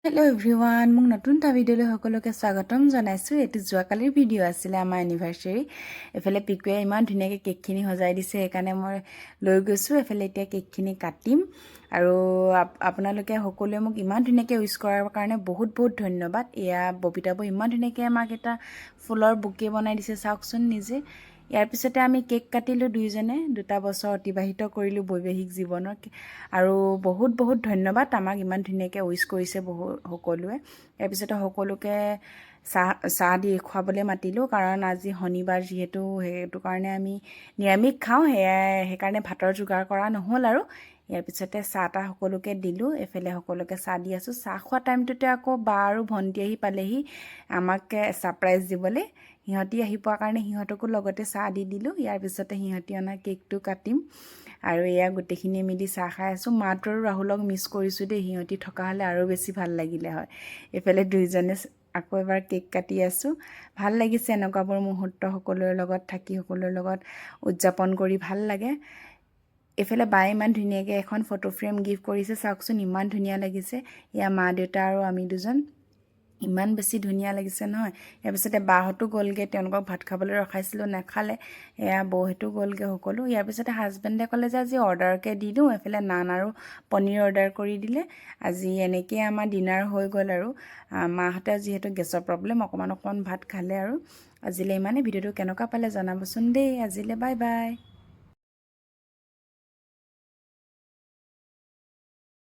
Hello' everyone, মোক নতুন এটা ভিডিঅ'লৈ সকলোকে স্বাগতম জনাইছোঁ। এইটো যোৱাকালিৰ ভিডিঅ' আছিলে আমাৰ এনিভাৰ্চাৰী। এফালে পিকুৱে ইমান ধুনীয়াকৈ কেকখিনি সজাই দিছে, সেইকাৰণে মই লৈ গৈছোঁ। এফালে এতিয়া কেকখিনি কাটিম আৰু আপোনালোকে সকলোৱে মোক ইমান ধুনীয়াকৈ উইচ কৰাৰ কাৰণে বহুত বহুত ধন্যবাদ। এয়া ববিতা বৌ ইমান ধুনীয়াকৈ আমাক এটা ফুলৰ বুকে বনাই দিছে, চাওকচোন নিজে। ইয়াৰ পিছতে আমি কেক কাটিলোঁ দুয়োজনে, 2টা বছৰ অতিবাহিত কৰিলোঁ বৈবাহিক জীৱনৰ। আৰু বহুত বহুত ধন্যবাদ, আমাক ইমান ধুনীয়াকৈ উইচ কৰিছে সকলোৱে। ইয়াৰ পিছতে সকলোকে চাহ দি খুৱাবলৈ মাতিলোঁ, কাৰণ আজি শনিবাৰ যিহেতু, সেইটো কাৰণে আমি নিৰামিষ খাওঁ। সেইকাৰণে ভাতৰ যোগাৰ কৰা নহ'ল আৰু। ইয়াৰ পিছতে চাহ তাহ সকলোকে দিলোঁ। এফালে সকলোকে চাহ দি আছোঁ। চাহ খোৱা টাইমটোতে আকৌ বা আৰু ভণ্টি আহি পালেহি আমাক ছাৰপ্ৰাইজ দিবলৈ। সিহঁতি আহি পোৱাৰ কাৰণে সিহঁতকো লগতে চাহ দি দিলোঁ। ইয়াৰ পিছতে সিহঁতি অনা কেকটো কাটিম আৰু এয়া গোটেইখিনিয়ে মিলি চাহ খাই আছোঁ। মাতো আৰু ৰাহুলক মিছ কৰিছোঁ দেই, সিহঁতি থকা হ'লে আৰু বেছি ভাল লাগিলে হয়। এইফালে দুইজনে আকৌ এবাৰ কেক কাটি আছোঁ। ভাল লাগিছে এনেকুৱাবোৰ মুহূৰ্ত সকলোৰে লগত থাকি, সকলোৰে লগত উদযাপন কৰি ভাল লাগে। এইফালে বায়ে ইমান ধুনীয়াকৈ এখন ফটো ফ্ৰেম গিফ্ট কৰিছে, চাওকচোন ইমান ধুনীয়া লাগিছে। এয়া মা দেউতা আৰু আমি দুজন, ইমান বেছি ধুনীয়া লাগিছে নহয়। ইয়াৰ পিছতে বাহঁতো গ'লগৈ, তেওঁলোকক ভাত খাবলৈ ৰখাইছিলোঁ, নাখালে। এয়া বৌহঁতো গ'লগৈ সকলো। ইয়াৰ পিছতে হাজবেণ্ডে ক'লে যে আজি অৰ্ডাৰকৈ দি দিওঁ। এফালে নান আৰু পনীৰ অৰ্ডাৰ কৰি দিলে। আজি এনেকৈয়ে আমাৰ ডিনাৰ হৈ গ'ল আৰু। মাহঁতে যিহেতু গেছৰ প্ৰব্লেম, অকণমান ভাত খালে আৰু। আজিলৈ ইমানেই। ভিডিঅ'টো কেনেকুৱা পালে জনাবচোন দেই। আজিলৈ বাই বাই।